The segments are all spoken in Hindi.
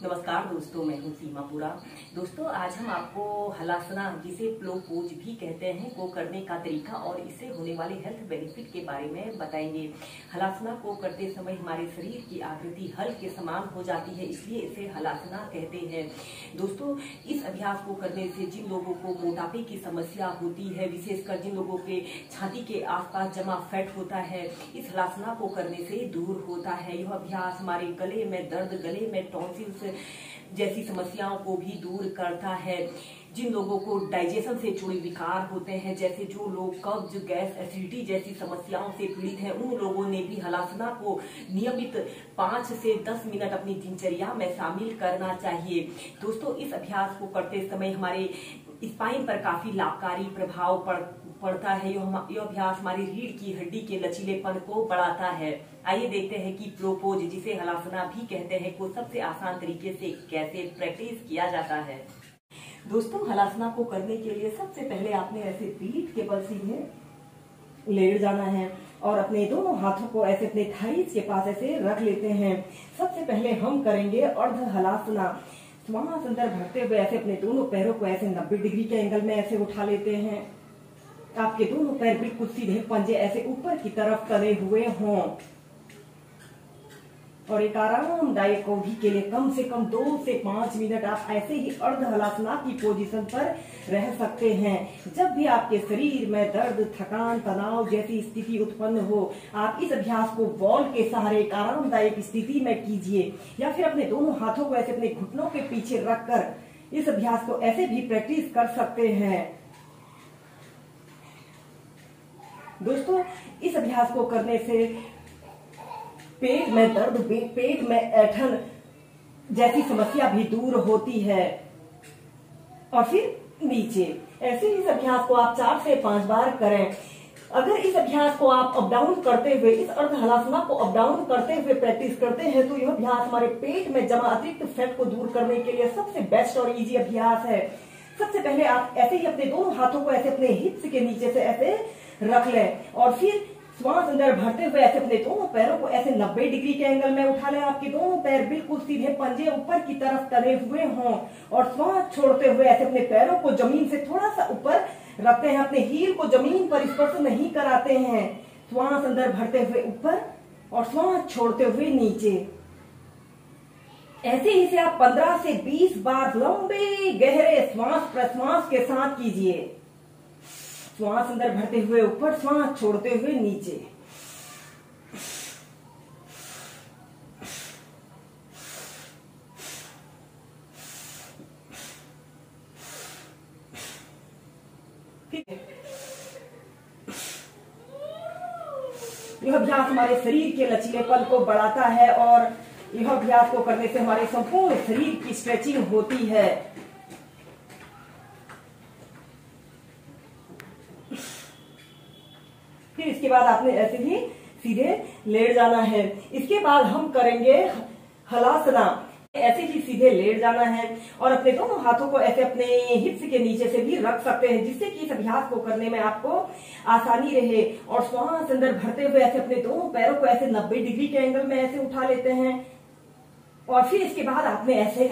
नमस्कार दोस्तों, मैं हूं सीमा पुरा। दोस्तों, आज हम आपको हलासना, जिसे प्लो पोज भी कहते हैं, को करने का तरीका और इससे होने वाले हेल्थ बेनिफिट के बारे में बताएंगे। हलासना को करते समय हमारे शरीर की आकृति हल के समान हो जाती है, इसलिए इसे हलासना कहते हैं। दोस्तों, इस अभ्यास को करने से जिन लोगों को मोटापे की समस्या होती है, विशेषकर जिन लोगों के छाती के आसपास जमा फैट होता है, इस हलासना को करने से दूर होता है। यह अभ्यास हमारे गले में दर्द, गले में टॉन्सिल्स जैसी समस्याओं को भी दूर करता है। जिन लोगों को डाइजेशन से जुड़े विकार होते हैं, जैसे जो लोग कब्ज, गैस, एसिडिटी जैसी समस्याओं से पीड़ित हैं, उन लोगों ने भी हलासना को नियमित 5 से 10 मिनट अपनी दिनचर्या में शामिल करना चाहिए। दोस्तों, इस अभ्यास को करते समय हमारे स्पाइन पर काफी लाभकारी प्रभाव पड़ता है। यह अभ्यास हमारी रीढ़ की हड्डी के लचीलेपन को बढ़ाता है। आइए देखते हैं कि प्लो पोज, जिसे हलासना भी कहते हैं, को सबसे आसान तरीके से कैसे प्रैक्टिस किया जाता है। दोस्तों, हलासना को करने के लिए सबसे पहले आपने ऐसे पीठ के बल सीधे लेट जाना है और अपने दोनों हाथों को ऐसे अपने थाइस के पास ऐसे रख लेते हैं। सबसे पहले हम करेंगे अर्ध हलासना। श्वास अंदर भरते हुए ऐसे अपने दोनों पैरों को ऐसे 90 डिग्री के एंगल में ऐसे उठा लेते हैं। आपके दोनों पैर बिल्कुल सीधे, पंजे ऐसे ऊपर की तरफ तले हुए हों और एक आरामदायक अवधि के लिए कम से कम 2 से 5 मिनट आप ऐसे ही अर्ध हलासना की पोजीशन पर रह सकते हैं। जब भी आपके शरीर में दर्द, थकान, तनाव जैसी स्थिति उत्पन्न हो, आप इस अभ्यास को बॉल के सहारे एक आरामदायक स्थिति में कीजिए या फिर अपने दोनों हाथों को ऐसे अपने घुटनों के पीछे रखकर इस अभ्यास को ऐसे भी प्रैक्टिस कर सकते हैं। दोस्तों, इस अभ्यास को करने से पेट में दर्द, पेट में ऐंठन जैसी समस्या भी दूर होती है। और फिर नीचे ऐसे इस अभ्यास को आप 4 से 5 बार करें। अगर इस अभ्यास को आप अप डाउन करते हुए, इस अर्ध हलासना को अप डाउन करते हुए प्रैक्टिस करते हैं, तो यह अभ्यास हमारे पेट में जमा अतिरिक्त फैट को दूर करने के लिए सबसे बेस्ट और इजी अभ्यास है। सबसे पहले आप ऐसे ही अपने दोनों हाथों को ऐसे अपने हिप्स के नीचे से ऐसे रख लें और फिर श्वास अंदर भरते हुए ऐसे अपने दोनों पैरों को ऐसे 90 डिग्री के एंगल में उठा लें। आपके दोनों पैर बिल्कुल सीधे, पंजे ऊपर की तरफ तले हुए हों और श्वास छोड़ते हुए ऐसे अपने पैरों को जमीन से थोड़ा सा ऊपर रखते हैं। अपने हील को जमीन पर स्पर्श नहीं कराते हैं। श्वास अंदर भरते हुए ऊपर और श्वास छोड़ते हुए नीचे। ऐसे ही से आप 15 से 20 बार लंबे गहरे श्वास प्रश्वास के साथ कीजिए। श्वास अंदर भरते हुए ऊपर, श्वास छोड़ते हुए नीचे। यह अभ्यास हमारे शरीर के लचीलेपन को बढ़ाता है और यह अभ्यास को करने से हमारे संपूर्ण शरीर की स्ट्रेचिंग होती है। फिर इसके बाद आपने ऐसे ही सीधे लेट जाना है। इसके बाद हम करेंगे हलासना। ऐसे ही सीधे लेट जाना है और अपने दोनों हाथों को ऐसे अपने हिप्स के नीचे से भी रख सकते हैं, जिससे कि इस अभ्यास को करने में आपको आसानी रहे। और श्वास अंदर भरते हुए ऐसे अपने दोनों पैरों को ऐसे 90 डिग्री के एंगल में ऐसे उठा लेते हैं और फिर इसके बाद आपने ऐसे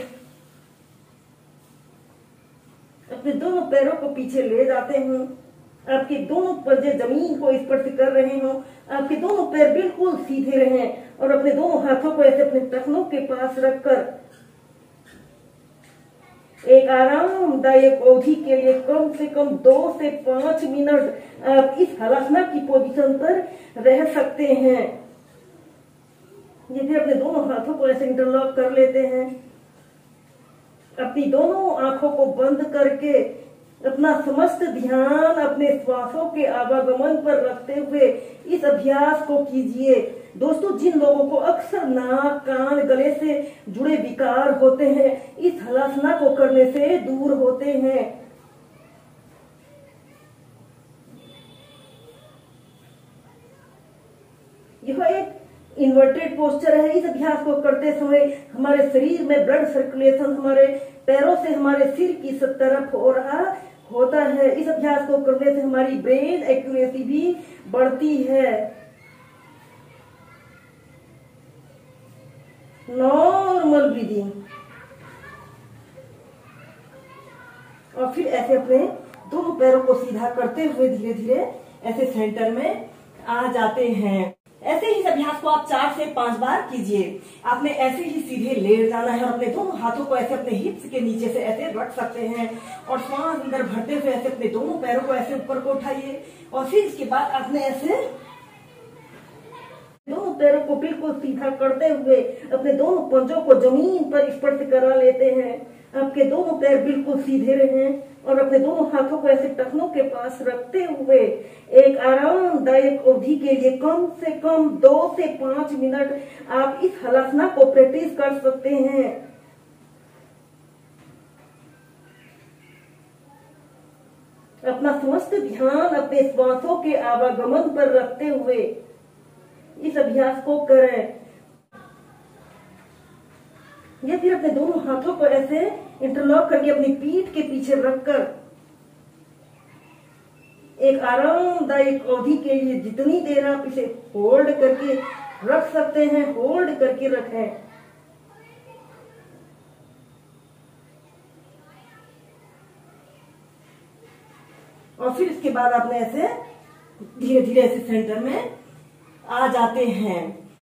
अपने दोनों पैरों को पीछे ले जाते हैं। आपके दोनों पंजे जमीन को स्पर्श कर रहे हो। आपके दोनों पैर बिल्कुल सीधे रहें और अपने दोनों हाथों को ऐसे अपने टखनों के पास रखकर एक आरामदायक अवधि के लिए कम से कम 2 से 5 मिनट आप इस हलासना की पोजीशन पर रह सकते हैं। ये फिर अपने दोनों हाथों को ऐसे इंटरलॉक कर लेते हैं। अपनी दोनों आंखों को बंद करके अपना समस्त ध्यान अपने श्वासों के आवागमन पर रखते हुए इस अभ्यास को कीजिए। दोस्तों, जिन लोगों को अक्सर नाक, कान, गले से जुड़े विकार होते हैं, इस हलासना को करने से दूर होते हैं। यह एक इन्वर्टेड पोस्चर है। इस अभ्यास को करते समय हमारे शरीर में ब्लड सर्कुलेशन हमारे पैरों से हमारे सिर की तरफ हो रहा होता है। इस अभ्यास को करने से हमारी ब्रेन एक्यूरेसी भी बढ़ती है। Normal breathing. ऐसे अपने दोनों पैरों को सीधा करते हुए धीरे धीरे ऐसे सेंटर में आ जाते हैं। ऐसे ही इस अभ्यास को आप 4 से 5 बार कीजिए। आपने ऐसे ही सीधे लेट जाना है और अपने दोनों हाथों को ऐसे अपने हिप्स के नीचे से ऐसे रख सकते हैं और श्वास अंदर भरते हुए ऐसे अपने दोनों पैरों को ऐसे ऊपर को उठाइए और फिर इसके बाद आपने ऐसे दोनों पैरों को बिल्कुल सीधा करते हुए अपने दोनों पंजों को जमीन पर स्पर्श करा लेते हैं। आपके दोनों पैर बिल्कुल सीधे रहें और अपने दोनों हाथों को ऐसे टखनों के पास रखते हुए एक आरामदायक अवधि के लिए कम से कम 2 से 5 मिनट आप इस हलासना को प्रैक्टिस कर सकते हैं। अपना समस्त ध्यान अपने श्वासों के आवागमन पर रखते हुए इस अभ्यास को करें या फिर अपने दोनों हाथों को ऐसे इंटरलॉक करके अपनी पीठ के पीछे रखकर एक आरामदायक अवधि के लिए जितनी देर आप इसे होल्ड करके रख सकते हैं होल्ड करके रखें। और फिर इसके बाद आपने ऐसे धीरे धीरे ऐसे सेंटर में आ जाते हैं।